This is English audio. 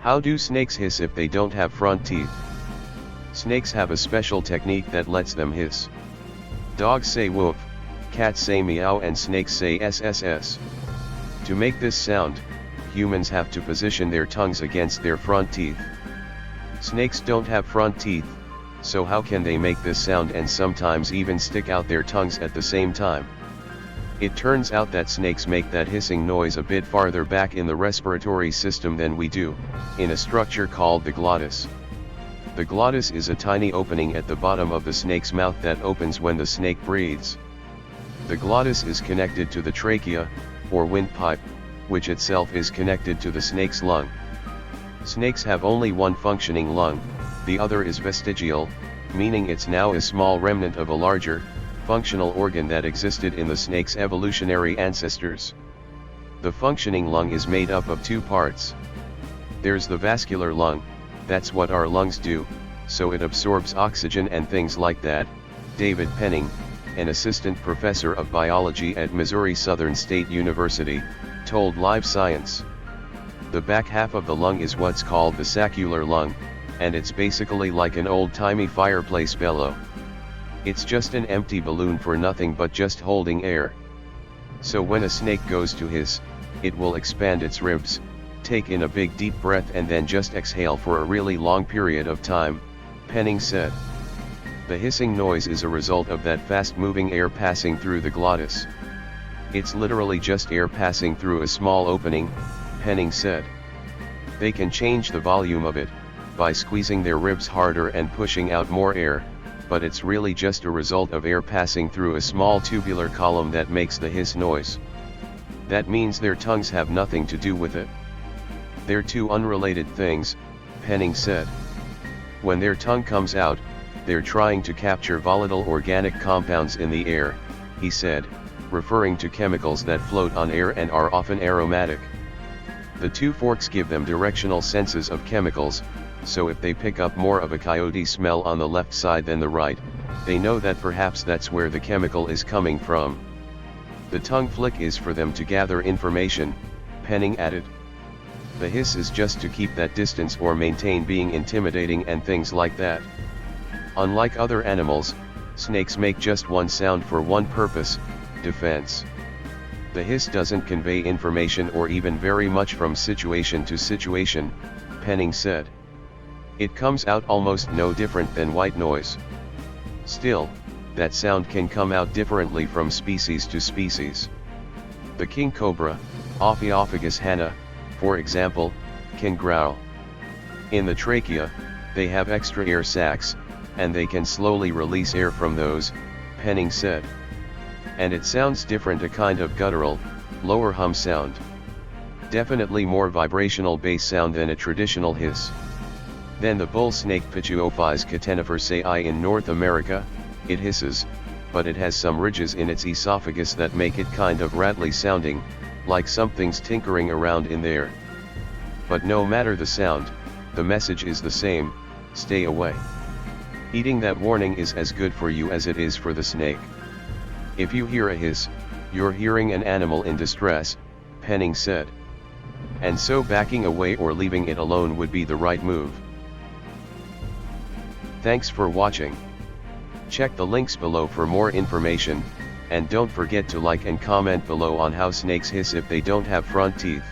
How do snakes hiss if they don't have front teeth? Snakes have a special technique that lets them hiss. Dogs say woof, cats say meow, and snakes say sss. To make this sound, humans have to position their tongues against their front teeth. Snakes don't have front teeth, so how can they make this sound and sometimes even stick out their tongues at the same time? It turns out that snakes make that hissing noise a bit farther back in the respiratory system than we do, in a structure called the glottis. The glottis is a tiny opening at the bottom of the snake's mouth that opens when the snake breathes. The glottis is connected to the trachea, or windpipe, which itself is connected to the snake's lung. Snakes have only one functioning lung, the other is vestigial, meaning it's now a small remnant of a larger, functional organ that existed in the snake's evolutionary ancestors. The functioning lung is made up of two parts. There's the vascular lung, that's what our lungs do, so it absorbs oxygen and things like that. David Penning, an assistant professor of biology at Missouri Southern State University, told Live Science. The back half of the lung is what's called the saccular lung, and it's basically like an old-timey fireplace bellow. It's just an empty balloon for nothing but just holding air. So when a snake goes to hiss, it will expand its ribs, take in a big deep breath and then just exhale for a really long period of time, Penning said. The hissing noise is a result of that fast-moving air passing through the glottis. It's literally just air passing through a small opening, Penning said. They can change the volume of it, by squeezing their ribs harder and pushing out more air, but it's really just a result of air passing through a small tubular column that makes the hiss noise. That means their tongues have nothing to do with it. They're two unrelated things, Penning said. When their tongue comes out, they're trying to capture volatile organic compounds in the air, he said, referring to chemicals that float on air and are often aromatic. The two forks give them directional senses of chemicals, so if they pick up more of a coyote smell on the left side than the right, they know that perhaps that's where the chemical is coming from. The tongue flick is for them to gather information, Penning added. The hiss is just to keep that distance or maintain being intimidating and things like that. Unlike other animals, snakes make just one sound for one purpose, defense. The hiss doesn't convey information or even very much from situation to situation, Penning said. It comes out almost no different than white noise. Still, that sound can come out differently from species to species. The king cobra, Ophiophagus hanna, for example, can growl. In the trachea, they have extra air sacs, and they can slowly release air from those, Penning said. And it sounds different, a kind of guttural, lower hum sound. Definitely more vibrational bass sound than a traditional hiss. Then the bull snake Pituophis catennifersae in North America, it hisses, but it has some ridges in its esophagus that make it kind of rattly sounding, like something's tinkering around in there. But no matter the sound, the message is the same: stay away. Heeding that warning is as good for you as it is for the snake. If you hear a hiss, you're hearing an animal in distress, Penning said. And so backing away or leaving it alone would be the right move. Thanks for watching. Check the links below for more information, and don't forget to like and comment below on how snakes hiss if they don't have front teeth.